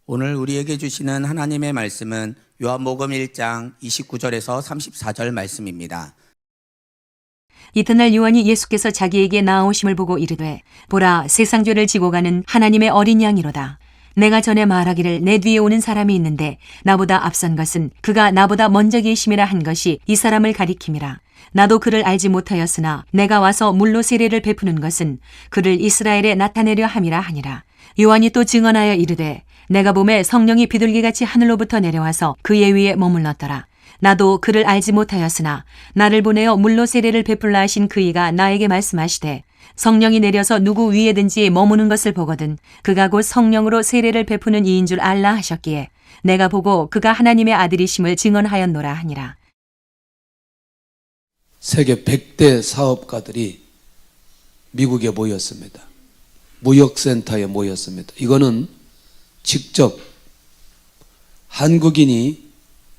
오늘 우리에게 주시는 하나님의 말씀은 요한복음 1장 29절에서 34절 말씀입니다. 이튿날 요한이 예수께서 자기에게 나아오심을 보고 이르되 보라 세상 죄를 지고 가는 하나님의 어린 양이로다. 내가 전에 말하기를 내 뒤에 오는 사람이 있는데 나보다 앞선 것은 그가 나보다 먼저 계심이라 한 것이 이 사람을 가리킴이라. 나도 그를 알지 못하였으나 내가 와서 물로 세례를 베푸는 것은 그를 이스라엘에 나타내려 함이라 하니라. 요한이 또 증언하여 이르되 내가 보매 성령이 비둘기같이 하늘로부터 내려와서 그의 위에 머물렀더라. 나도 그를 알지 못하였으나 나를 보내어 물로 세례를 베풀라 하신 그이가 나에게 말씀하시되 성령이 내려서 누구 위에든지 머무는 것을 보거든 그가 곧 성령으로 세례를 베푸는 이인 줄 알라 하셨기에 내가 보고 그가 하나님의 아들이심을 증언하였노라 하니라. 세계 100대 사업가들이 미국에 모였습니다. 무역센터에 모였습니다. 이거는 직접 한국인이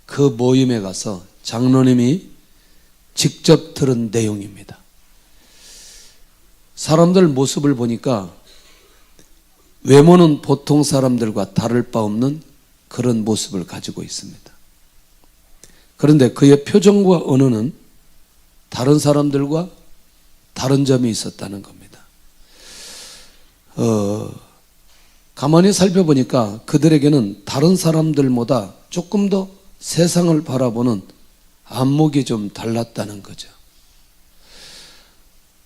그 모임에 가서 장로님이 직접 들은 내용입니다. 사람들 모습을 보니까 외모는 보통 사람들과 다를 바 없는 그런 모습을 가지고 있습니다. 그런데 그의 표정과 언어는 다른 사람들과 다른 점이 있었다는 겁니다. 가만히 살펴보니까 그들에게는 다른 사람들보다 조금 더 세상을 바라보는 안목이 좀 달랐다는 거죠.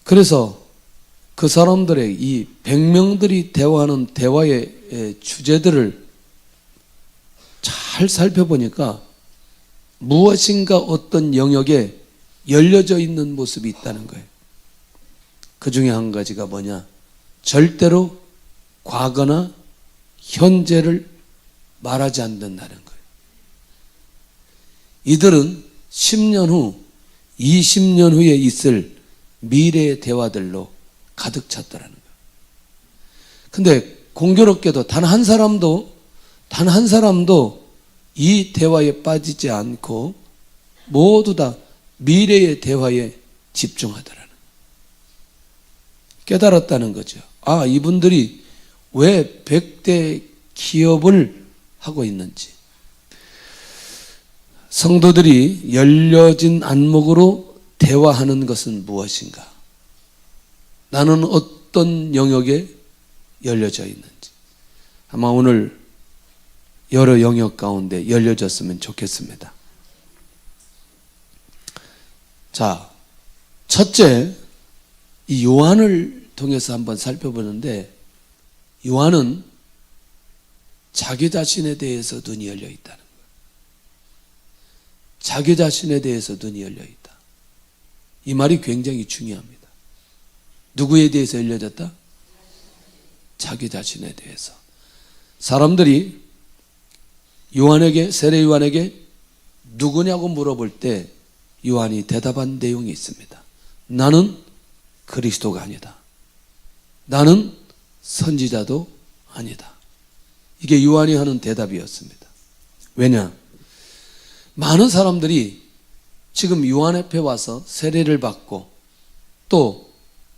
그래서 그 사람들의 이 100명들이 대화하는 대화의 주제들을 잘 살펴보니까 무엇인가 어떤 영역에 열려져 있는 모습이 있다는 거예요. 그 중에 한 가지가 뭐냐? 절대로 과거나 현재를 말하지 않는다는 거예요. 이들은 10년 후, 20년 후에 있을 미래의 대화들로 가득 찼더라는 거예요. 근데 공교롭게도 단 한 사람도 이 대화에 빠지지 않고 모두 다 미래의 대화에 집중하더라는 거예요. 깨달았다는 거죠. 아, 이분들이 왜 100대 기업을 하고 있는지. 성도들이 열려진 안목으로 대화하는 것은 무엇인가? 나는 어떤 영역에 열려져 있는지. 아마 오늘 여러 영역 가운데 열려졌으면 좋겠습니다. 자, 첫째, 이 요한을 통해서 한번 살펴보는데 요한은 자기 자신에 대해서 눈이 열려 있다는 거예요. 자기 자신에 대해서 눈이 열려 있다. 이 말이 굉장히 중요합니다. 누구에 대해서 열려졌다? 자기 자신에 대해서. 사람들이 세례 요한에게 누구냐고 물어볼 때 요한이 대답한 내용이 있습니다. 나는 그리스도가 아니다. 나는 선지자도 아니다. 이게 요한이 하는 대답이었습니다. 왜냐? 많은 사람들이 지금 요한 앞에 와서 세례를 받고 또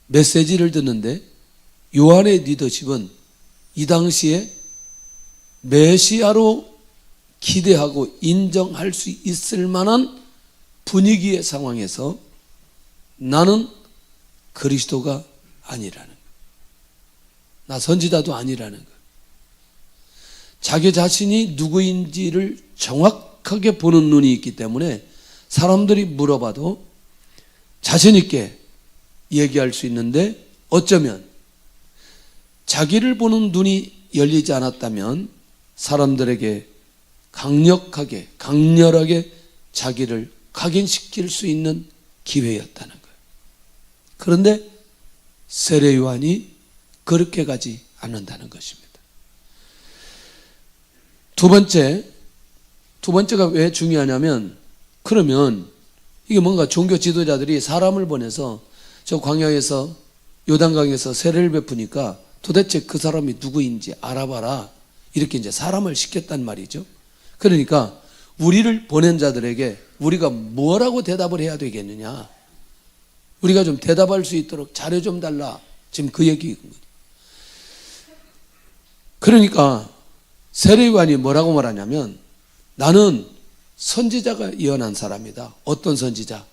메시지를 듣는데 요한의 리더십은 이 당시에 메시아로 기대하고 인정할 수 있을 만한 분위기의 상황에서 나는 그리스도가 아니라는 거예요. 나 선지자도 아니라는 거예요. 자기 자신이 누구인지를 정확하게 보는 눈이 있기 때문에 사람들이 물어봐도 자신 있게 얘기할 수 있는데 어쩌면 자기를 보는 눈이 열리지 않았다면 사람들에게 강렬하게 자기를 각인시킬 수 있는 기회였다는 거예요. 그런데 세례 요한이 그렇게 가지 않는다는 것입니다. 두 번째가 왜 중요하냐면 그러면 이게 뭔가 종교 지도자들이 사람을 보내서 저 광야에서 요단강에서 세례를 베푸니까 도대체 그 사람이 누구인지 알아봐라. 이렇게 이제 사람을 시켰단 말이죠. 그러니까 우리를 보낸 자들에게 우리가 뭐라고 대답을 해야 되겠느냐. 우리가 좀 대답할 수 있도록 자료 좀 달라. 지금 그 얘기인 거죠. 그러니까 세례요한이 뭐라고 말하냐면 나는 선지자가 예언한 사람이다. 어떤 선지자?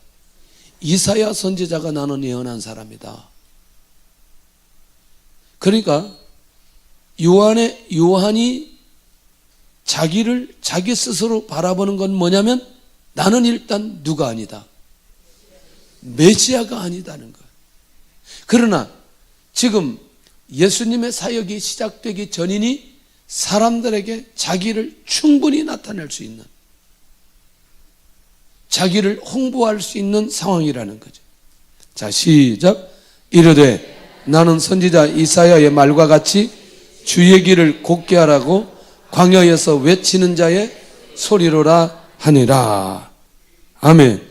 이사야 선지자가 나는 예언한 사람이다. 그러니까 요한이 자기 스스로 바라보는 건 뭐냐면 나는 일단 누가 아니다. 메시아가 아니다는 거예요. 그러나 지금 예수님의 사역이 시작되기 전이니 사람들에게 자기를 충분히 나타낼 수 있는, 자기를 홍보할 수 있는 상황이라는 거죠. 자, 시작. 이르되 나는 선지자 이사야의 말과 같이 주의 길을 곧게 하라고 광야에서 외치는 자의 소리로라 하니라. 아멘.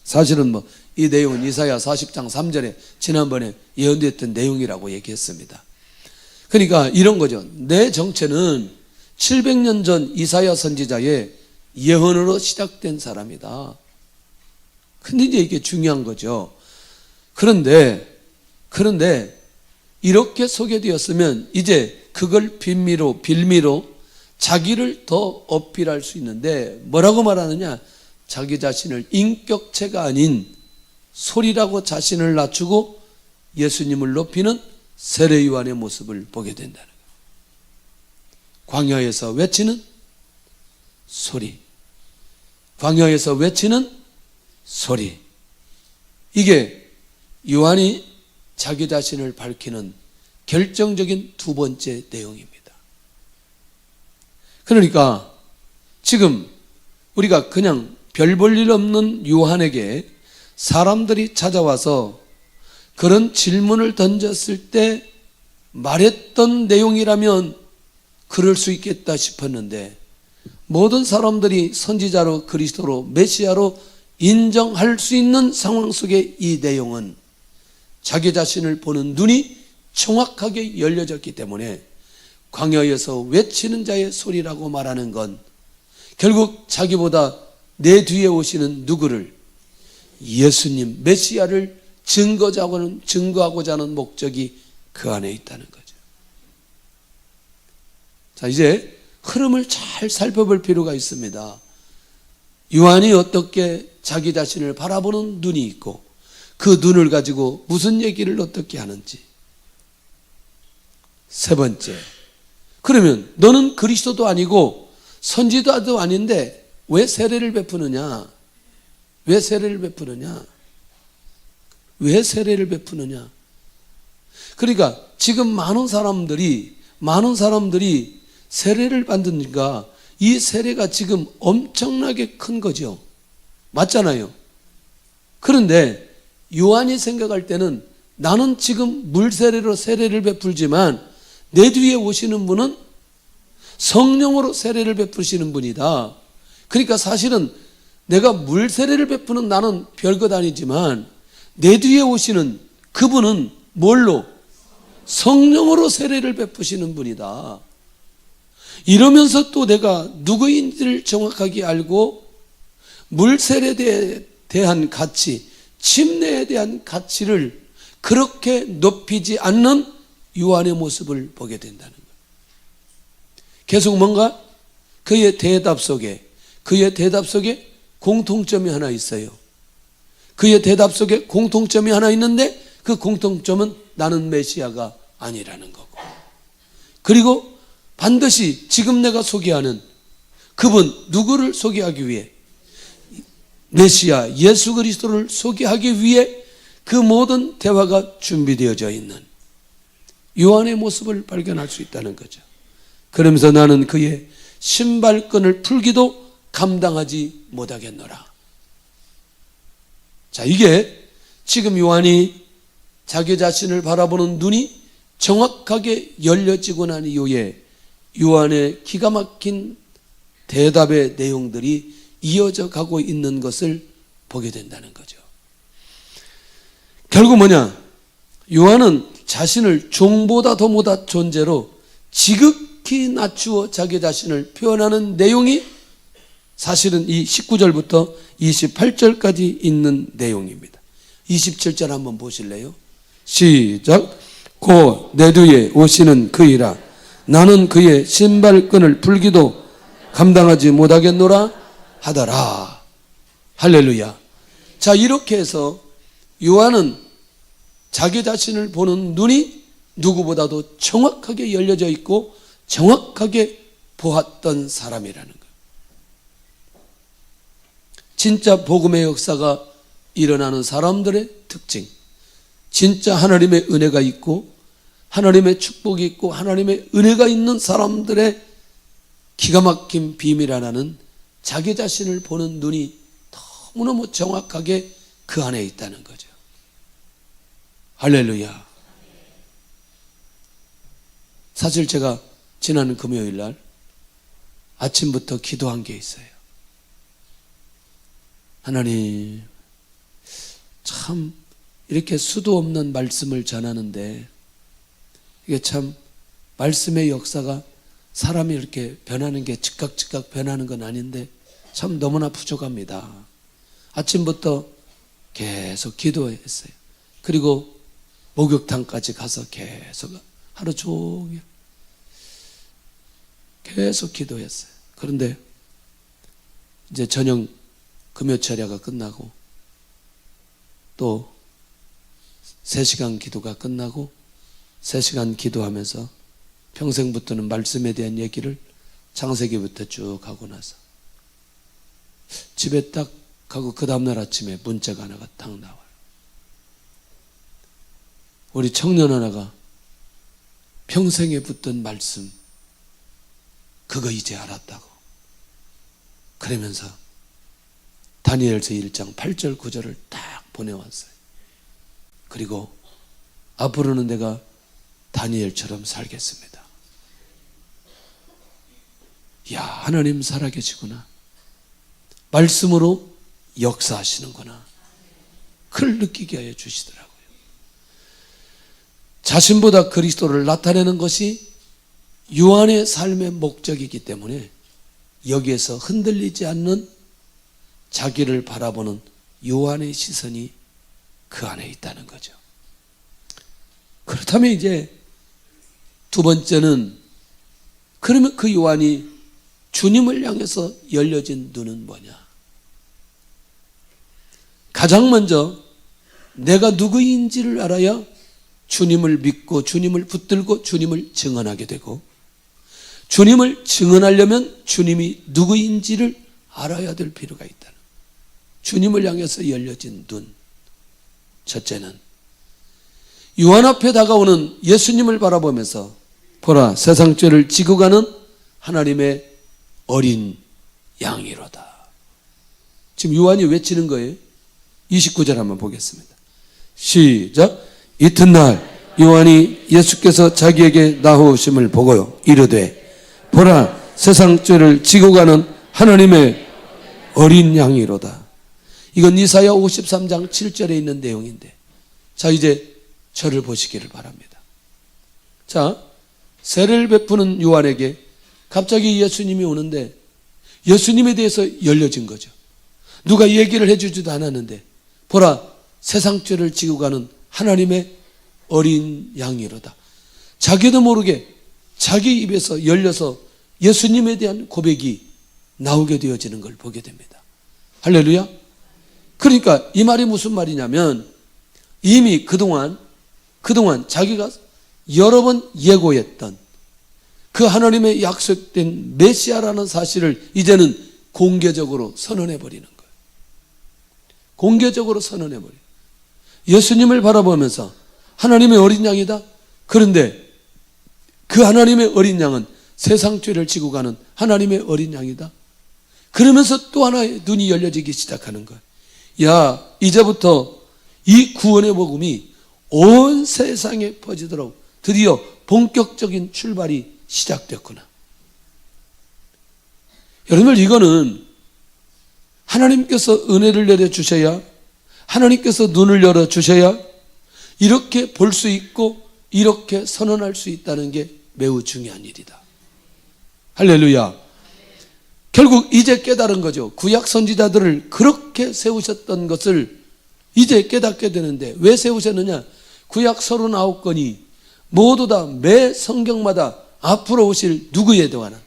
사실은 이 내용은 이사야 40장 3절에 지난번에 예언됐던 내용이라고 얘기했습니다. 그러니까 이런 거죠. 내 정체는 700년 전 이사야 선지자의 예언으로 시작된 사람이다. 근데 이제 이게 중요한 거죠. 그런데 이렇게 소개되었으면 이제 그걸 빌미로 자기를 더 어필할 수 있는데 뭐라고 말하느냐? 자기 자신을 인격체가 아닌 소리라고 자신을 낮추고 예수님을 높이는 세례요한의 모습을 보게 된다는 거예요. 광야에서 외치는 소리, 광야에서 외치는 소리. 이게 요한이 자기 자신을 밝히는 결정적인 두 번째 내용입니다. 그러니까 지금 우리가 그냥 별 볼 일 없는 요한에게 사람들이 찾아와서 그런 질문을 던졌을 때 말했던 내용이라면 그럴 수 있겠다 싶었는데 모든 사람들이 선지자로 그리스도로 메시아로 인정할 수 있는 상황 속에 이 내용은 자기 자신을 보는 눈이 정확하게 열려졌기 때문에 광야에서 외치는 자의 소리라고 말하는 건 결국 자기보다 내 뒤에 오시는 누구를, 예수님 메시아를 증거하고자 하는 목적이 그 안에 있다는 거죠. 자, 이제 흐름을 잘 살펴볼 필요가 있습니다. 요한이 어떻게 자기 자신을 바라보는 눈이 있고 그 눈을 가지고 무슨 얘기를 어떻게 하는지. 세 번째, 그러면 너는 그리스도도 아니고 선지자도 아닌데 왜 세례를 베푸느냐? 왜 세례를 베푸느냐? 왜 세례를 베푸느냐? 그러니까 지금 많은 사람들이 세례를 받으니까 이 세례가 지금 엄청나게 큰 거죠. 맞잖아요. 그런데 요한이 생각할 때는 나는 지금 물세례로 세례를 베풀지만 내 뒤에 오시는 분은 성령으로 세례를 베푸시는 분이다. 그러니까 사실은 내가 물세례를 베푸는 나는 별것 아니지만 내 뒤에 오시는 그분은 뭘로? 성령으로 세례를 베푸시는 분이다. 이러면서 또 내가 누구인지를 정확하게 알고 물세례에 대한 가치, 침례에 대한 가치를 그렇게 높이지 않는 요한의 모습을 보게 된다는 거예요. 계속 뭔가 그의 대답 속에 공통점이 하나 있어요. 그의 대답 속에 공통점이 하나 있는데 그 공통점은 나는 메시아가 아니라는 거고, 그리고 반드시 지금 내가 소개하는 그분 누구를 소개하기 위해, 메시아 예수 그리스도를 소개하기 위해 그 모든 대화가 준비되어져 있는 요한의 모습을 발견할 수 있다는 거죠. 그러면서 나는 그의 신발끈을 풀기도 감당하지 못하겠노라. 자, 이게 지금 요한이 자기 자신을 바라보는 눈이 정확하게 열려지고 난 이후에 요한의 기가 막힌 대답의 내용들이 이어져 가고 있는 것을 보게 된다는 거죠. 결국 뭐냐? 요한은 자신을 종보다 더 못한 존재로 지극히 낮추어 자기 자신을 표현하는 내용이 사실은 이 19절부터 28절까지 있는 내용입니다. 27절 한번 보실래요? 시작. 곧 내 뒤에 오시는 그이라 나는 그의 신발끈을 풀기도 감당하지 못하겠노라 하더라. 할렐루야. 자, 이렇게 해서 요한은 자기 자신을 보는 눈이 누구보다도 정확하게 열려져 있고 정확하게 보았던 사람이라는 거예요. 진짜 복음의 역사가 일어나는 사람들의 특징, 진짜 하나님의 은혜가 있고 하나님의 축복이 있고 하나님의 은혜가 있는 사람들의 기가 막힌 비밀 하나는 자기 자신을 보는 눈이 너무너무 정확하게 그 안에 있다는 거죠. 할렐루야. 사실 제가 지난 금요일 날 아침부터 기도한 게 있어요. 하나님, 참 이렇게 수도 없는 말씀을 전하는데 이게 참 말씀의 역사가 사람이 이렇게 변하는 게 즉각 변하는 건 아닌데 참 너무나 부족합니다. 아침부터 계속 기도했어요. 그리고 목욕탕까지 가서 계속 하루 종일 계속 기도했어요. 그런데 이제 저녁 금요철야가 끝나고 또 3시간 기도가 끝나고 3시간 기도하면서 평생 붙드는 말씀에 대한 얘기를 창세기부터 쭉 하고 나서 집에 딱 가고 그 다음날 아침에 문자가 하나가 딱 나와요. 우리 청년 하나가 평생에 붙던 말씀 그거 이제 알았다고. 그러면서 다니엘서 1장 8절 9절을 딱 보내왔어요. 그리고 앞으로는 내가 다니엘처럼 살겠습니다. 야, 하나님 살아계시구나. 말씀으로 역사하시는구나. 그걸 느끼게 하여 주시더라고요. 자신보다 그리스도를 나타내는 것이 요한의 삶의 목적이기 때문에 여기에서 흔들리지 않는 자기를 바라보는 요한의 시선이 그 안에 있다는 거죠. 그렇다면 이제 두 번째는, 그러면 그 요한이 주님을 향해서 열려진 눈은 뭐냐? 가장 먼저 내가 누구인지를 알아야 주님을 믿고 주님을 붙들고 주님을 증언하게 되고, 주님을 증언하려면 주님이 누구인지를 알아야 될 필요가 있다는, 주님을 향해서 열려진 눈. 첫째는 요한 앞에 다가오는 예수님을 바라보면서 보라, 세상 죄를 지고 가는 하나님의 어린 양이로다. 지금 요한이 외치는 거예요. 29절 한번 보겠습니다. 시작. 이튿날 요한이 예수께서 자기에게 나오심을 보고요 이르되, 보라, 세상 죄를 지고 가는 하나님의 어린 양이로다. 이건 이사야 53장 7절에 있는 내용인데, 자, 이제 저를 보시기를 바랍니다. 자, 세례를 베푸는 요한에게 갑자기 예수님이 오는데 예수님에 대해서 열려진 거죠. 누가 얘기를 해주지도 않았는데, 보라, 세상 죄를 지고 가는 하나님의 어린 양이로다. 자기도 모르게 자기 입에서 열려서 예수님에 대한 고백이 나오게 되어지는 걸 보게 됩니다. 할렐루야. 그러니까 이 말이 무슨 말이냐면, 이미 그동안 자기가 여러 번 예고했던 그 하나님의 약속된 메시아라는 사실을 이제는 공개적으로 선언해버리는 거예요. 공개적으로 선언해버려요. 예수님을 바라보면서 하나님의 어린 양이다. 그런데 그 하나님의 어린 양은 세상 죄를 지고 가는 하나님의 어린 양이다. 그러면서 또 하나의 눈이 열려지기 시작하는 거예요. 야, 이제부터 이 구원의 복음이 온 세상에 퍼지도록 드디어 본격적인 출발이 시작됐구나. 여러분, 이거는 하나님께서 은혜를 내려주셔야, 하나님께서 눈을 열어주셔야 이렇게 볼 수 있고 이렇게 선언할 수 있다는 게 매우 중요한 일이다. 할렐루야. 결국 이제 깨달은 거죠. 구약 선지자들을 그렇게 세우셨던 것을 이제 깨닫게 되는데, 왜 세우셨느냐? 구약 39권이 모두 다 매 성경마다 앞으로 오실 누구에 관한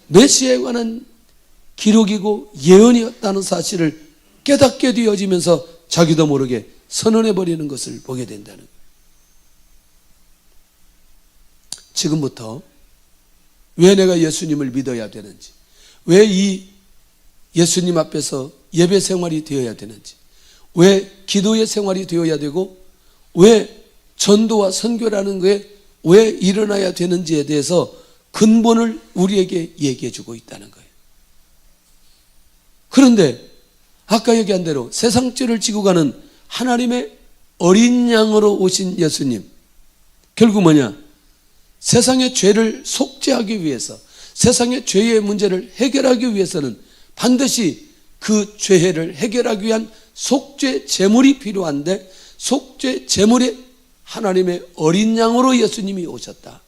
메시아에 관한 기록이고 예언이었다는 사실을 깨닫게 되어지면서 자기도 모르게 선언해버리는 것을 보게 된다는 거예요. 지금부터 왜 내가 예수님을 믿어야 되는지, 왜 이 예수님 앞에서 예배 생활이 되어야 되는지, 왜 기도의 생활이 되어야 되고, 왜 전도와 선교라는 것에 왜 일어나야 되는지에 대해서 근본을 우리에게 얘기해 주고 있다는 거예요. 그런데 아까 얘기한 대로 세상죄를 지고 가는 하나님의 어린 양으로 오신 예수님, 결국 뭐냐? 세상의 죄를 속죄하기 위해서, 세상의 죄의 문제를 해결하기 위해서는 반드시 그 죄해를 해결하기 위한 속죄 제물이 필요한데, 속죄 제물에 하나님의 어린 양으로 예수님이 오셨다.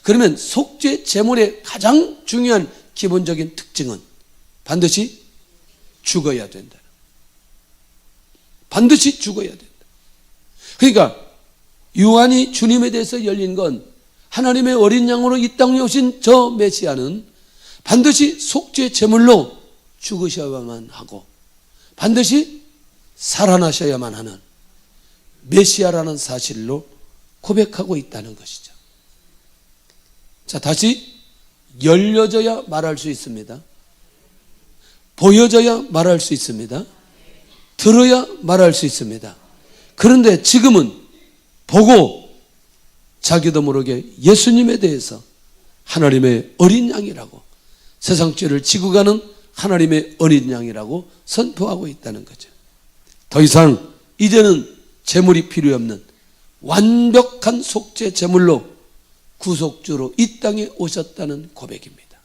그러면 속죄 제물의 가장 중요한 기본적인 특징은 반드시 죽어야 된다. 반드시 죽어야 된다. 그러니까 요한이 주님에 대해서 열린 건 하나님의 어린 양으로 이 땅에 오신 저 메시아는 반드시 속죄 제물로 죽으셔야만 하고 반드시 살아나셔야만 하는 메시아라는 사실로 고백하고 있다는 것이죠. 자, 다시 열려져야 말할 수 있습니다. 보여져야 말할 수 있습니다. 들어야 말할 수 있습니다. 그런데 지금은 보고 자기도 모르게 예수님에 대해서 하나님의 어린 양이라고, 세상 죄를 지고 가는 하나님의 어린 양이라고 선포하고 있다는 거죠. 더 이상 이제는 제물이 필요 없는 완벽한 속죄 제물로 구속주로 이 땅에 오셨다는 고백입니다.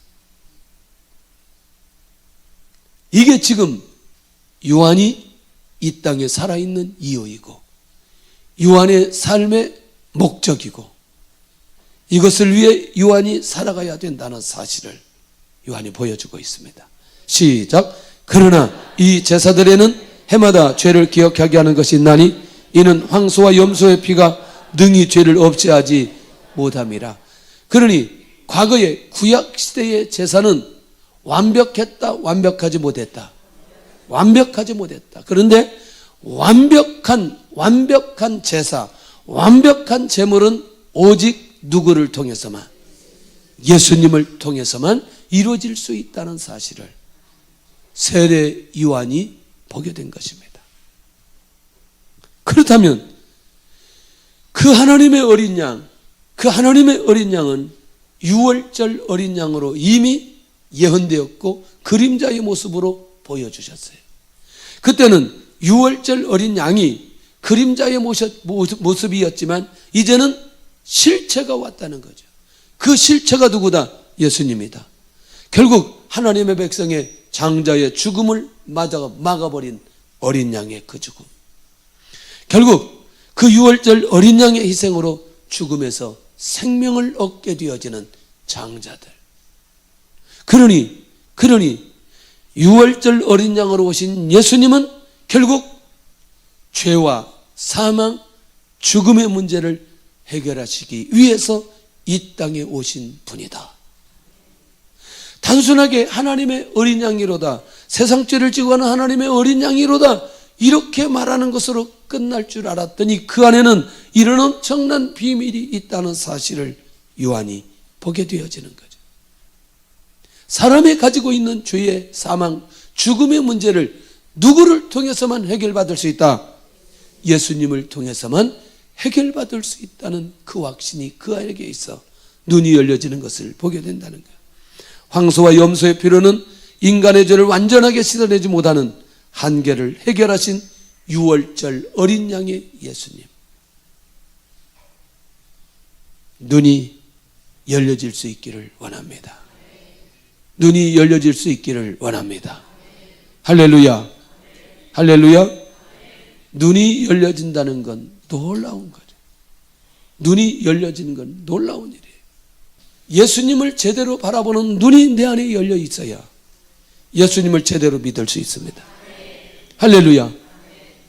이게 지금 요한이 이 땅에 살아있는 이유이고 요한의 삶의 목적이고 이것을 위해 요한이 살아가야 된다는 사실을 요한이 보여주고 있습니다. 시작. 그러나 이 제사들에는 해마다 죄를 기억하게 하는 것이 있나니 이는 황소와 염소의 피가 능히 죄를 없애하지 못함이라. 그러니 과거의 구약시대의 제사는 완벽했다, 완벽하지 못했다. 완벽하지 못했다. 그런데 완벽한 제사, 완벽한 제물은 오직 누구를 통해서만, 예수님을 통해서만 이루어질 수 있다는 사실을 세례 요한이 보게 된 것입니다. 그렇다면 그 하나님의 어린 양, 그 하나님의 어린 양은 유월절 어린 양으로 이미 예언되었고 그림자의 모습으로 보여주셨어요. 그때는 유월절 어린 양이 그림자의 모습이었지만 이제는 실체가 왔다는 거죠. 그 실체가 누구다? 예수님이다. 결국 하나님의 백성의 장자의 죽음을 막아버린 어린 양의 그 죽음, 결국 그 유월절 어린 양의 희생으로 죽음에서 생명을 얻게 되어지는 장자들. 그러니 유월절 어린 양으로 오신 예수님은 결국 죄와 사망, 죽음의 문제를 해결하시기 위해서 이 땅에 오신 분이다. 단순하게 하나님의 어린 양이로다, 세상 죄를 지고 가는 하나님의 어린 양이로다, 이렇게 말하는 것으로 끝날 줄 알았더니 그 안에는 이런 엄청난 비밀이 있다는 사실을 요한이 보게 되어지는 거죠. 사람이 가지고 있는 죄의 사망, 죽음의 문제를 누구를 통해서만 해결받을 수 있다? 예수님을 통해서만 해결받을 수 있다는 그 확신이 그 안에게 있어 눈이 열려지는 것을 보게 된다는 거예요. 황소와 염소의 피로는 인간의 죄를 완전하게 씻어내지 못하는 한계를 해결하신 유월절 어린 양의 예수님. 눈이 열려질 수 있기를 원합니다. 눈이 열려질 수 있기를 원합니다. 할렐루야. 할렐루야. 눈이 열려진다는 건 놀라운 거죠. 눈이 열려지는 건 놀라운 일이에요. 예수님을 제대로 바라보는 눈이 내 안에 열려 있어야 예수님을 제대로 믿을 수 있습니다. 할렐루야.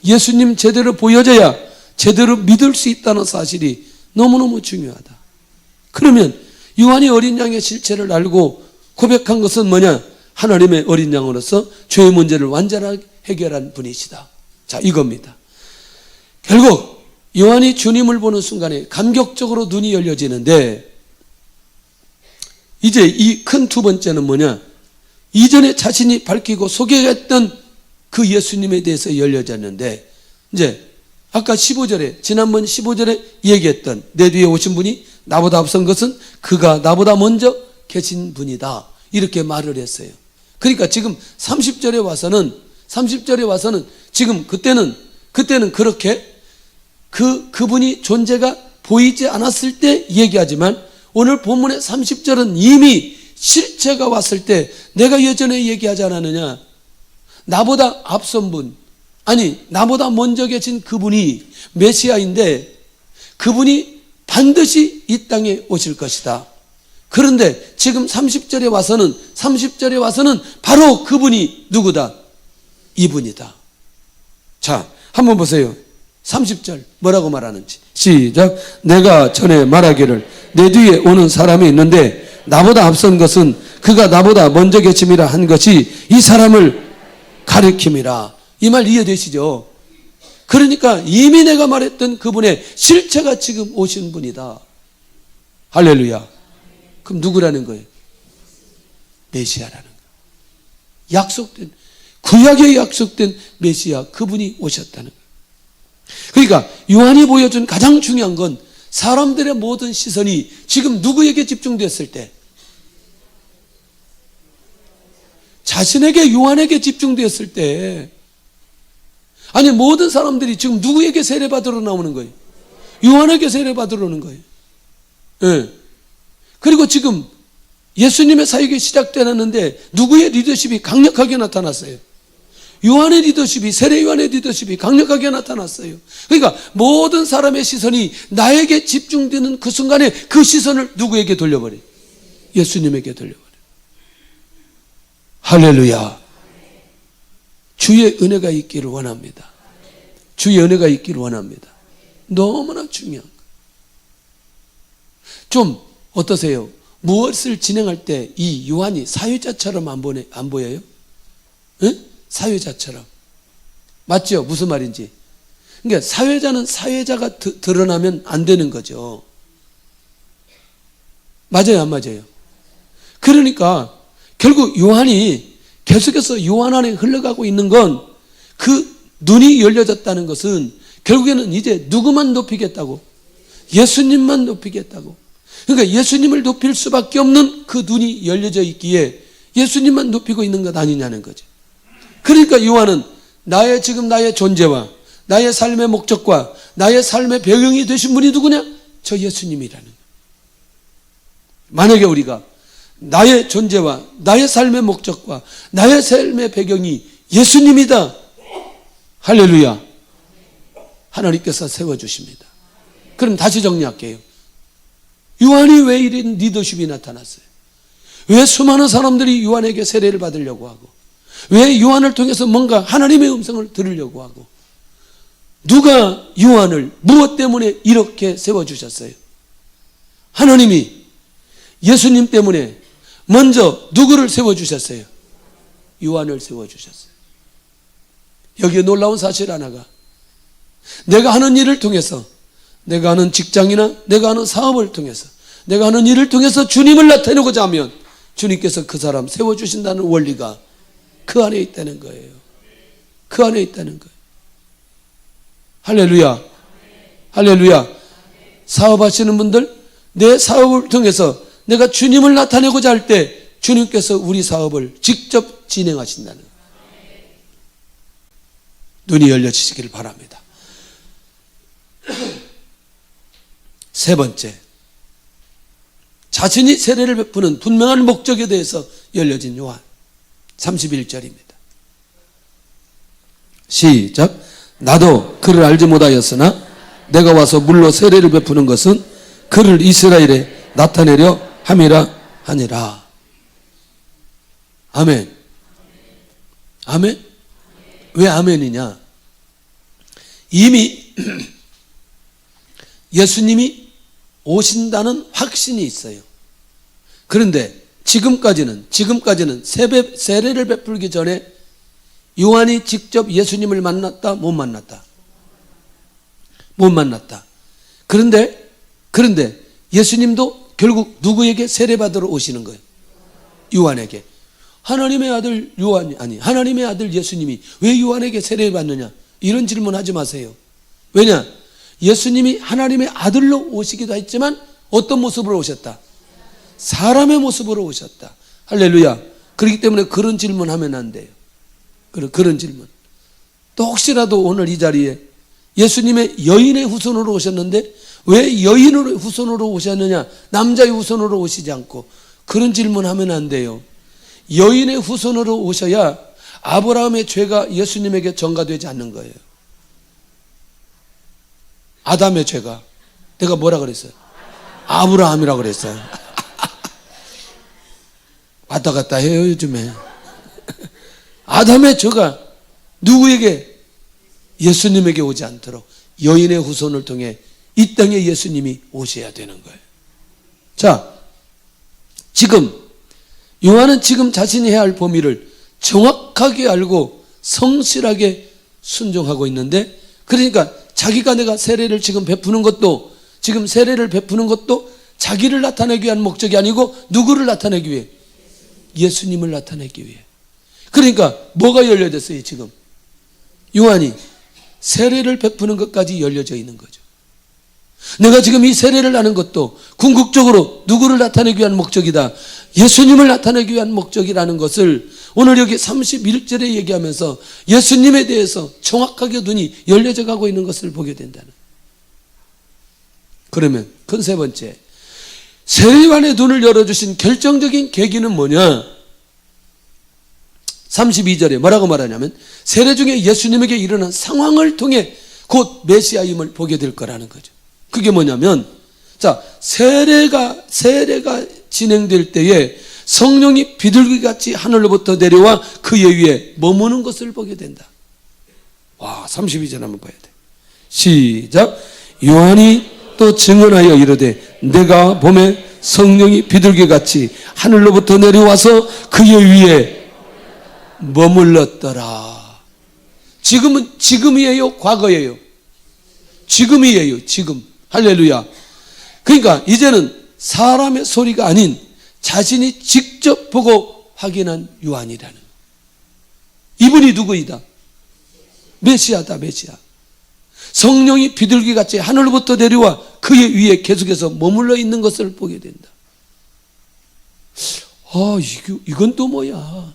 예수님 제대로 보여져야 제대로 믿을 수 있다는 사실이 너무너무 중요하다. 그러면 요한이 어린 양의 실체를 알고 고백한 것은 뭐냐? 하나님의 어린 양으로서 죄의 문제를 완전하게 해결한 분이시다. 자, 이겁니다. 결국 요한이 주님을 보는 순간에 감격적으로 눈이 열려지는데, 이제 이 큰 두 번째는 뭐냐? 이전에 자신이 밝히고 소개했던 그 예수님에 대해서 열려졌는데, 이제 아까 15절에, 지난번 15절에 얘기했던 내 뒤에 오신 분이 나보다 앞선 것은 그가 나보다 먼저 계신 분이다, 이렇게 말을 했어요. 그러니까 지금 30절에 와서는 지금 그때는 그렇게 그분이 존재가 보이지 않았을 때 얘기하지만, 오늘 본문의 30절은 이미 실체가 왔을 때, 내가 예전에 얘기하지 않았느냐? 나보다 앞선 분, 아니 나보다 먼저 계신 그분이 메시아인데, 그분이 반드시 이 땅에 오실 것이다. 그런데 지금 30절에 와서는 바로 그분이 누구다? 이분이다. 자, 한번 보세요. 30절 뭐라고 말하는지. 시작. 내가 전에 말하기를 내 뒤에 오는 사람이 있는데 나보다 앞선 것은 그가 나보다 먼저 계심이라 한 것이 이 사람을 가리킴이라. 이 말 이해되시죠? 그러니까 이미 내가 말했던 그분의 실체가 지금 오신 분이다. 할렐루야. 그럼 누구라는 거예요? 메시아라는 거예요. 약속된, 구약에 약속된 메시아, 그분이 오셨다는 거예요. 그러니까 요한이 보여준 가장 중요한 건, 사람들의 모든 시선이 지금 누구에게 집중됐을 때, 자신에게, 요한에게 집중되었을 때, 아니 모든 사람들이 지금 누구에게 세례받으러 나오는 거예요? 요한에게 세례받으러 오는 거예요. 네. 그리고 지금 예수님의 사역이 시작되었는데 누구의 리더십이 강력하게 나타났어요? 요한의 리더십이, 세례 요한의 리더십이 강력하게 나타났어요. 그러니까 모든 사람의 시선이 나에게 집중되는 그 순간에 그 시선을 누구에게 돌려버려요? 예수님에게 돌려버려요. 할렐루야. 주의 은혜가 있기를 원합니다. 주의 은혜가 있기를 원합니다. 너무나 중요한 거. 좀 어떠세요? 무엇을 진행할 때 이 요한이 사회자처럼 안 보여요? 응? 사회자처럼. 맞죠? 무슨 말인지. 그러니까 사회자는 사회자가 드러나면 안 되는 거죠. 맞아요, 안 맞아요? 그러니까 결국 요한이 계속해서 요한 안에 흘러가고 있는 건, 그 눈이 열려졌다는 것은 결국에는 이제 누구만 높이겠다고? 예수님만 높이겠다고. 그러니까 예수님을 높일 수밖에 없는 그 눈이 열려져 있기에 예수님만 높이고 있는 것 아니냐는 거죠. 그러니까 요한은 나의 존재와 나의 삶의 목적과 나의 삶의 배경이 되신 분이 누구냐? 저 예수님이라는 거예요. 만약에 우리가 나의 존재와 나의 삶의 목적과 나의 삶의 배경이 예수님이다. 할렐루야. 하나님께서 세워주십니다. 그럼 다시 정리할게요. 요한이 왜 이런 리더십이 나타났어요? 왜 수많은 사람들이 요한에게 세례를 받으려고 하고, 왜 요한을 통해서 뭔가 하나님의 음성을 들으려고 하고, 누가 요한을 무엇 때문에 이렇게 세워주셨어요? 하나님이 예수님 때문에 먼저 누구를 세워주셨어요? 요한을 세워주셨어요. 여기에 놀라운 사실 하나가, 내가 하는 일을 통해서, 내가 하는 직장이나 내가 하는 사업을 통해서, 내가 하는 일을 통해서 주님을 나타내고자 하면 주님께서 그 사람 세워주신다는 원리가 그 안에 있다는 거예요. 그 안에 있다는 거예요. 할렐루야. 할렐루야. 사업하시는 분들, 내 사업을 통해서 내가 주님을 나타내고자 할 때 주님께서 우리 사업을 직접 진행하신다는 거예요. 눈이 열려지시기를 바랍니다. 세 번째, 자신이 세례를 베푸는 분명한 목적에 대해서 열려진 요한. 31절입니다. 시작. 나도 그를 알지 못하였으나 내가 와서 물로 세례를 베푸는 것은 그를 이스라엘에 나타내려 함이라 하니라. 아멘. 아멘. 왜 아멘이냐? 이미 예수님이 오신다는 확신이 있어요. 그런데 지금까지는 세례를 베풀기 전에 요한이 직접 예수님을 만났다, 못 만났다? 못 만났다. 그런데 예수님도 결국 누구에게 세례받으러 오시는 거예요? 요한에게. 하나님의 아들 하나님의 아들 예수님이 왜 요한에게 세례받느냐? 이런 질문 하지 마세요. 왜냐? 예수님이 하나님의 아들로 오시기도 했지만 어떤 모습으로 오셨다? 사람의 모습으로 오셨다. 할렐루야. 그렇기 때문에 그런 질문 하면 안 돼요. 그런 질문. 또 혹시라도 오늘 이 자리에 예수님의 여인의 후손으로 오셨는데 왜 여인의 후손으로 오셨느냐? 남자의 후손으로 오시지 않고, 그런 질문 하면 안 돼요. 여인의 후손으로 오셔야 아브라함의 죄가 예수님에게 전가되지 않는 거예요. 아담의 죄가. 내가 뭐라 그랬어요? 아브라함이라고 그랬어요. 왔다 갔다 해요 요즘에. 아담의 죄가 누구에게? 예수님에게 오지 않도록 여인의 후손을 통해 이 땅에 예수님이 오셔야 되는 거예요. 자, 지금 요한은 지금 자신이 해야 할 범위를 정확하게 알고 성실하게 순종하고 있는데, 그러니까 자기가 내가 세례를 지금 베푸는 것도 자기를 나타내기 위한 목적이 아니고 누구를 나타내기 위해? 예수님을 나타내기 위해. 그러니까 뭐가 열려졌어요 지금? 요한이 세례를 베푸는 것까지 열려져 있는 거죠. 내가 지금 이 세례를 하는 것도 궁극적으로 누구를 나타내기 위한 목적이다, 예수님을 나타내기 위한 목적이라는 것을 오늘 여기 31절에 얘기하면서 예수님에 대해서 정확하게 눈이 열려져 가고 있는 것을 보게 된다는. 그러면 그 세 번째, 세례요한의 눈을 열어주신 결정적인 계기는 뭐냐? 32절에 뭐라고 말하냐면 세례 중에 예수님에게 일어난 상황을 통해 곧 메시아임을 보게 될 거라는 거죠. 그게 뭐냐면, 자, 세례가 진행될 때에 성령이 비둘기같이 하늘로부터 내려와 그의 위에 머무는 것을 보게 된다. 와, 32절 한번 봐야 돼. 시작. 요한이 또 증언하여 이르되 내가 봄에 성령이 비둘기같이 하늘로부터 내려와서 그의 위에 머물렀더라. 지금이에요? 과거예요? 지금이에요. 지금. 할렐루야. 그러니까 이제는 사람의 소리가 아닌 자신이 직접 보고 확인한 요한이라는. 이분이 누구이다? 메시아다, 메시아. 성령이 비둘기같이 하늘로부터 내려와 그의 위에 계속해서 머물러 있는 것을 보게 된다. 이건 또 뭐야?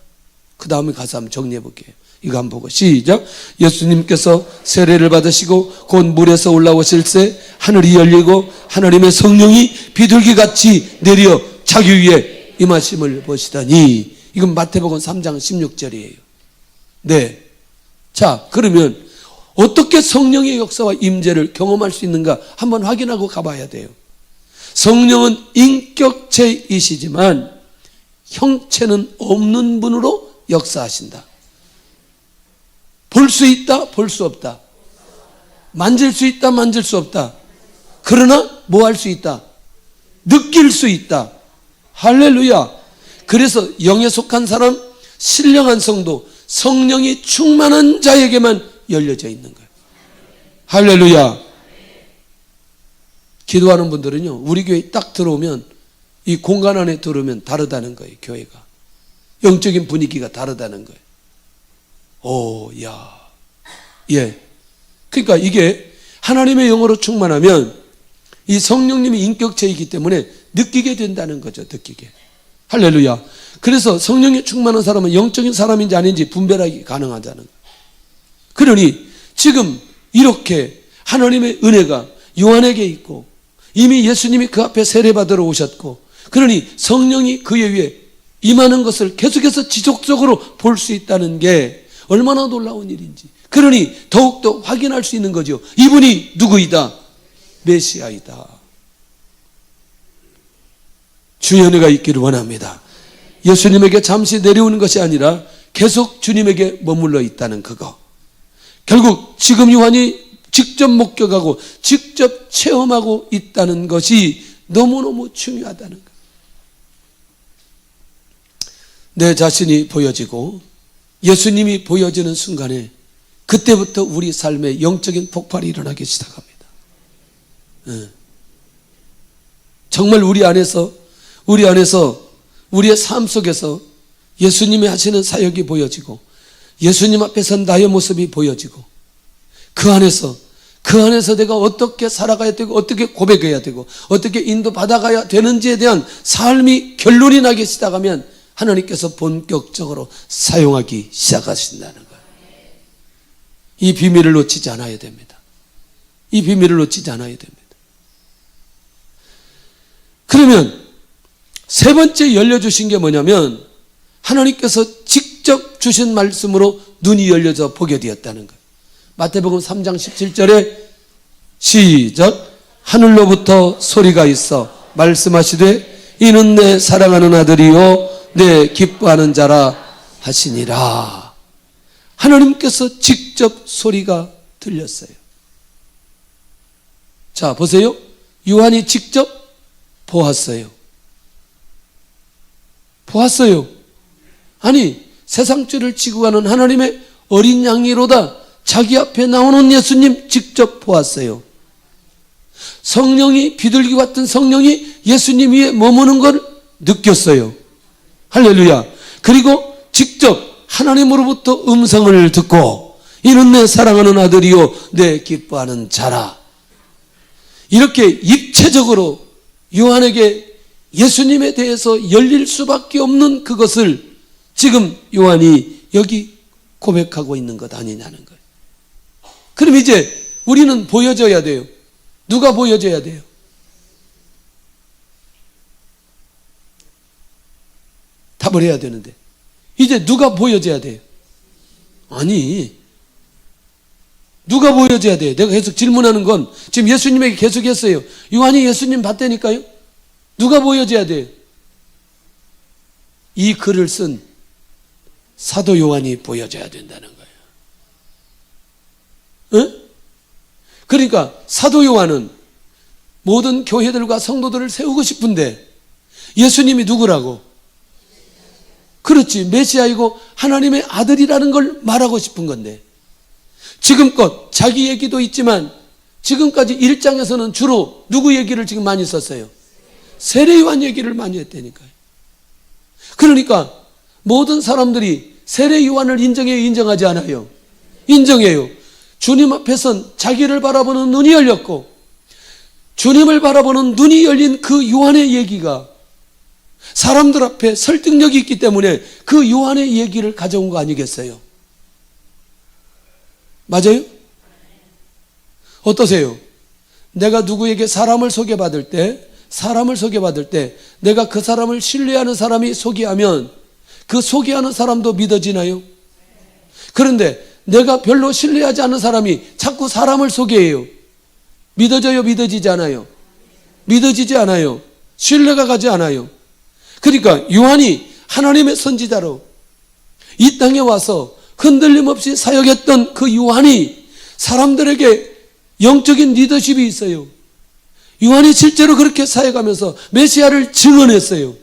그 다음에 가서 한번 정리해 볼게요. 이거 한번 보고 시작. 예수님께서 세례를 받으시고 곧 물에서 올라오실새 하늘이 열리고 하나님의 성령이 비둘기같이 내려 자기 위에 임하심을 보시다니. 이건 마태복음 3장 16절이에요. 네. 자, 그러면 어떻게 성령의 역사와 임재를 경험할 수 있는가 한번 확인하고 가봐야 돼요. 성령은 인격체이시지만 형체는 없는 분으로 역사하신다. 볼 수 있다, 볼 수 없다. 만질 수 있다, 만질 수 없다. 그러나 뭐 할 수 있다? 느낄 수 있다. 할렐루야. 그래서 영에 속한 사람, 신령한 성도, 성령이 충만한 자에게만 열려져 있는 거예요. 할렐루야. 기도하는 분들은요, 우리 교회 딱 들어오면 이 공간 안에 들어오면 다르다는 거예요. 교회가 영적인 분위기가 다르다는 거예요. 예. 그러니까 이게 하나님의 영으로 충만하면 이 성령님이 인격체이기 때문에 느끼게 된다는 거죠. 느끼게. 할렐루야. 그래서 성령에 충만한 사람은 영적인 사람인지 아닌지 분별하기 가능하다는 거예요. 그러니 지금 이렇게 하나님의 은혜가 요한에게 있고 이미 예수님이 그 앞에 세례받으러 오셨고, 그러니 성령이 그에 위해 임하는 것을 계속해서 지속적으로 볼 수 있다는 게 얼마나 놀라운 일인지. 그러니 더욱더 확인할 수 있는 거죠. 이분이 누구이다? 메시아이다. 주의 은혜가 있기를 원합니다. 예수님에게 잠시 내려오는 것이 아니라 계속 주님에게 머물러 있다는 그거. 결국 지금 요한이 직접 목격하고 직접 체험하고 있다는 것이 너무너무 중요하다는 것. 내 자신이 보여지고 예수님이 보여지는 순간에 그때부터 우리 삶에 영적인 폭발이 일어나기 시작합니다. 정말 우리 안에서 우리의 삶 속에서 예수님이 하시는 사역이 보여지고 예수님 앞에서 나의 모습이 보여지고 그 안에서 내가 어떻게 살아가야 되고 어떻게 고백해야 되고 어떻게 인도받아가야 되는지에 대한 삶이 결론이 나기 시작하면 하나님께서 본격적으로 사용하기 시작하신다는 거예요. 이 비밀을 놓치지 않아야 됩니다. 이 비밀을 놓치지 않아야 됩니다. 그러면 세 번째 열려주신 게 뭐냐면 하나님께서 직접 주신 말씀으로 눈이 열려져 보게 되었다는 거예요. 마태복음 3장 17절에 시작. 하늘로부터 소리가 있어 말씀하시되 이는 내 사랑하는 아들이요 내 기뻐하는 자라 하시니라. 하나님께서 직접 소리가 들렸어요. 자, 보세요. 요한이 직접 보았어요. 아니, 세상 죄를 지고 가는 하나님의 어린 양이로다 자기 앞에 나오는 예수님 직접 보았어요. 성령이 비둘기 같은 성령이 예수님 위에 머무는 걸 느꼈어요. 할렐루야. 그리고 직접 하나님으로부터 음성을 듣고 이는 내 사랑하는 아들이요 내 기뻐하는 자라. 이렇게 입체적으로 요한에게 예수님에 대해서 열릴 수밖에 없는 그것을 지금 요한이 여기 고백하고 있는 것 아니냐는 거예요. 그럼 이제 우리는 보여줘야 돼요. 누가 보여줘야 돼요? 답을 해야 되는데 이제 누가 보여줘야 돼요? 아니, 누가 보여줘야 돼요? 내가 계속 질문하는 건 지금 예수님에게 계속 했어요. 요한이 예수님 봤다니까요. 누가 보여줘야 돼요? 이 글을 쓴 사도 요한이 보여줘야 된다는 거예요. 응? 그러니까 사도 요한은 모든 교회들과 성도들을 세우고 싶은데 예수님이 누구라고? 그렇지, 메시아이고 하나님의 아들이라는 걸 말하고 싶은 건데 지금껏 자기 얘기도 있지만 지금까지 1장에서는 주로 누구 얘기를 지금 많이 썼어요? 세례 요한 얘기를 많이 했다니까요. 그러니까 모든 사람들이 세례 요한을 인정해요, 인정하지 않아요? 인정해요. 주님 앞에선 자기를 바라보는 눈이 열렸고 주님을 바라보는 눈이 열린 그 요한의 얘기가 사람들 앞에 설득력이 있기 때문에 그 요한의 얘기를 가져온 거 아니겠어요? 맞아요? 어떠세요? 내가 누구에게 사람을 소개받을 때 내가 그 사람을 신뢰하는 사람이 소개하면 그 소개하는 사람도 믿어지나요? 그런데 내가 별로 신뢰하지 않는 사람이 자꾸 사람을 소개해요. 믿어져요? 믿어지지 않아요? 믿어지지 않아요. 신뢰가 가지 않아요. 그러니까 요한이 하나님의 선지자로 이 땅에 와서 흔들림 없이 사역했던 그 요한이 사람들에게 영적인 리더십이 있어요. 요한이 실제로 그렇게 사역하면서 메시아를 증언했어요.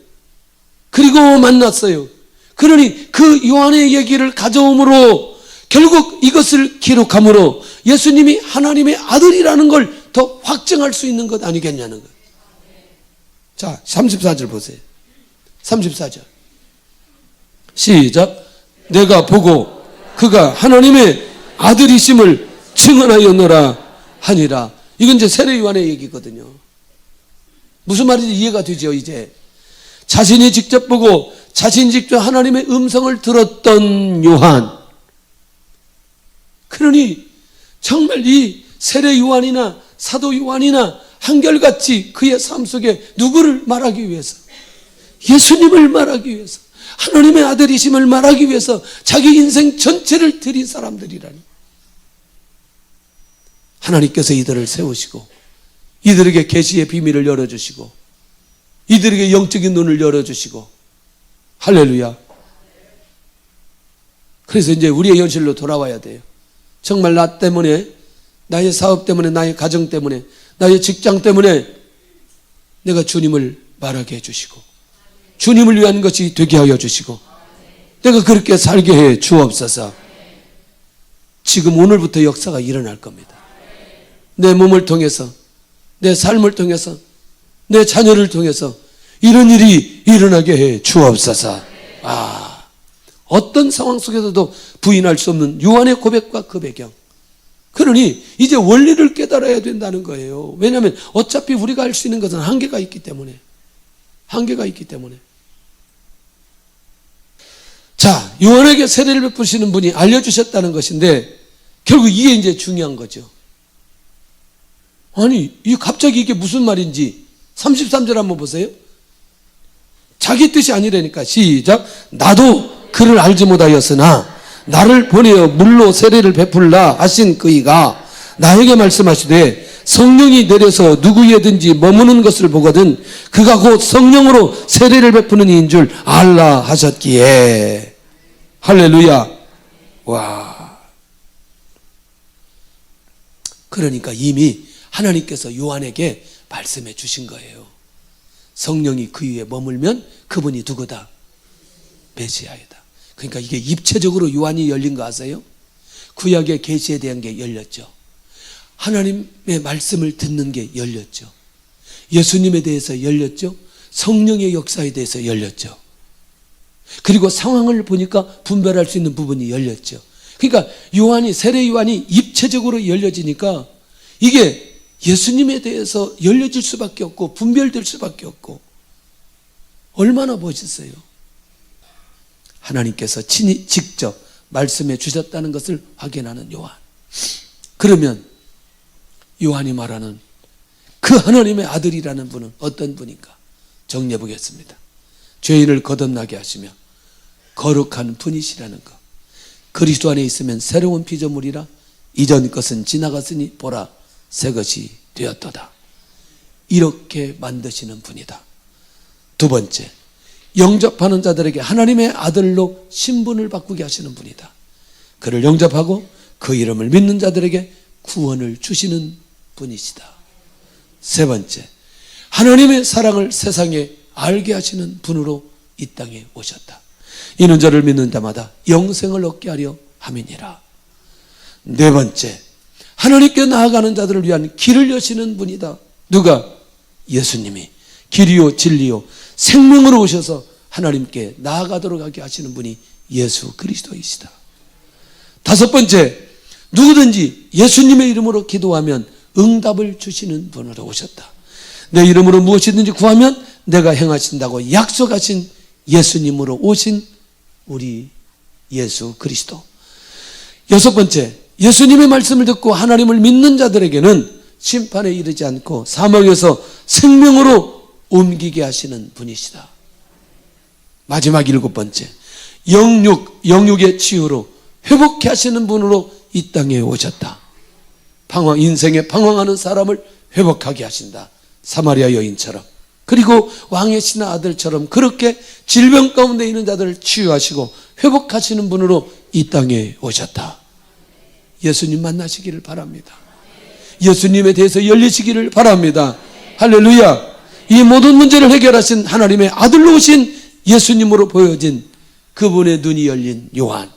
그리고 만났어요. 그러니 그 요한의 얘기를 가져옴으로 결국 이것을 기록함으로 예수님이 하나님의 아들이라는 걸 더 확증할 수 있는 것 아니겠냐는 거예요. 자, 34절 보세요. 34절 시작. 내가 보고 그가 하나님의 아들이심을 증언하였노라 하니라. 이건 이제 세례 요한의 얘기거든요. 무슨 말인지 이해가 되죠. 이제 자신이 직접 보고 자신이 직접 하나님의 음성을 들었던 요한. 그러니 정말 이 세례 요한이나 사도 요한이나 한결같이 그의 삶 속에 누구를 말하기 위해서, 예수님을 말하기 위해서, 하나님의 아들이심을 말하기 위해서 자기 인생 전체를 드린 사람들이라니. 하나님께서 이들을 세우시고 이들에게 계시의 비밀을 열어주시고 이들에게 영적인 눈을 열어주시고, 할렐루야. 그래서 이제 우리의 현실로 돌아와야 돼요. 정말 나 때문에, 나의 사업 때문에, 나의 가정 때문에, 나의 직장 때문에 내가 주님을 말하게 해주시고 주님을 위한 것이 되게 하여 주시고 내가 그렇게 살게 해 주옵소서. 지금 오늘부터 역사가 일어날 겁니다. 내 몸을 통해서, 내 삶을 통해서, 내 자녀를 통해서 이런 일이 일어나게 해 주옵소서. 어떤 상황 속에서도 부인할 수 없는 요한의 고백과 그 배경. 그러니 이제 원리를 깨달아야 된다는 거예요. 왜냐하면 어차피 우리가 할 수 있는 것은 한계가 있기 때문에. 자, 요한에게 세례를 베푸시는 분이 알려주셨다는 것인데 결국 이게 이제 중요한 거죠. 아니, 갑자기 이게 무슨 말인지 33절 한번 보세요. 자기 뜻이 아니라니까. 시작. 나도 그를 알지 못하였으나 나를 보내어 물로 세례를 베풀라 하신 그이가 나에게 말씀하시되 성령이 내려서 누구에든지 머무는 것을 보거든 그가 곧 성령으로 세례를 베푸는 이인 줄 알라 하셨기에. 할렐루야. 와. 그러니까 이미 하나님께서 요한에게 말씀해 주신 거예요. 성령이 그 위에 머물면 그분이 누구다? 메시아이다. 그러니까 이게 입체적으로 요한이 열린 거 아세요? 구약의 계시에 대한 게 열렸죠. 하나님의 말씀을 듣는 게 열렸죠. 예수님에 대해서 열렸죠. 성령의 역사에 대해서 열렸죠. 그리고 상황을 보니까 분별할 수 있는 부분이 열렸죠. 그러니까 세례 요한이 입체적으로 열려지니까 이게 예수님에 대해서 열려질 수밖에 없고 분별될 수밖에 없고. 얼마나 멋있어요. 하나님께서 친히 직접 말씀해 주셨다는 것을 확인하는 요한. 그러면 요한이 말하는 그 하나님의 아들이라는 분은 어떤 분인가? 정리해 보겠습니다. 죄인을 거듭나게 하시며 거룩한 분이시라는 것. 그리스도 안에 있으면 새로운 피조물이라 이전 것은 지나갔으니 보라 새 것이 되었도다. 이렇게 만드시는 분이다. 두 번째, 영접하는 자들에게 하나님의 아들로 신분을 바꾸게 하시는 분이다. 그를 영접하고 그 이름을 믿는 자들에게 구원을 주시는 분이시다. 세 번째, 하나님의 사랑을 세상에 알게 하시는 분으로 이 땅에 오셨다. 이는 저를 믿는 자마다 영생을 얻게 하려 함이니라. 네 번째, 하나님께 나아가는 자들을 위한 길을 여시는 분이다. 누가? 예수님이 길이요 진리요 생명으로 오셔서 하나님께 나아가도록 하게 하시는 분이 예수 그리스도이시다. 다섯 번째, 누구든지 예수님의 이름으로 기도하면 응답을 주시는 분으로 오셨다. 내 이름으로 무엇이든지 구하면 내가 행하신다고 약속하신 예수님으로 오신 우리 예수 그리스도. 여섯 번째, 예수님의 말씀을 듣고 하나님을 믿는 자들에게는 심판에 이르지 않고 사망에서 생명으로 옮기게 하시는 분이시다. 마지막 일곱 번째, 영육의 치유로 회복케 하시는 분으로 이 땅에 오셨다. 인생에 방황하는 사람을 회복하게 하신다. 사마리아 여인처럼. 그리고 왕의 신하 아들처럼 그렇게 질병 가운데 있는 자들을 치유하시고 회복하시는 분으로 이 땅에 오셨다. 예수님 만나시기를 바랍니다. 예수님에 대해서 열리시기를 바랍니다. 할렐루야. 이 모든 문제를 해결하신 하나님의 아들로 오신 예수님으로 보여진 그분의 눈이 열린 요한,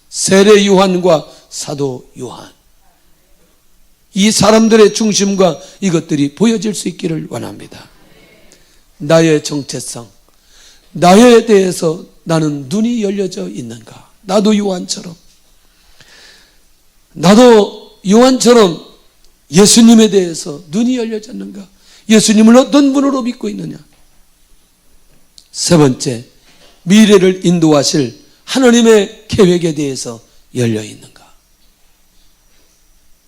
세례 요한과 사도 요한. 이 사람들의 중심과 이것들이 보여질 수 있기를 원합니다. 나의 정체성, 나에 대해서 나는 눈이 열려져 있는가? 나도 요한처럼 예수님에 대해서 눈이 열려졌는가? 예수님을 어떤 분으로 믿고 있느냐? 세 번째, 미래를 인도하실 하나님의 계획에 대해서 열려 있는가?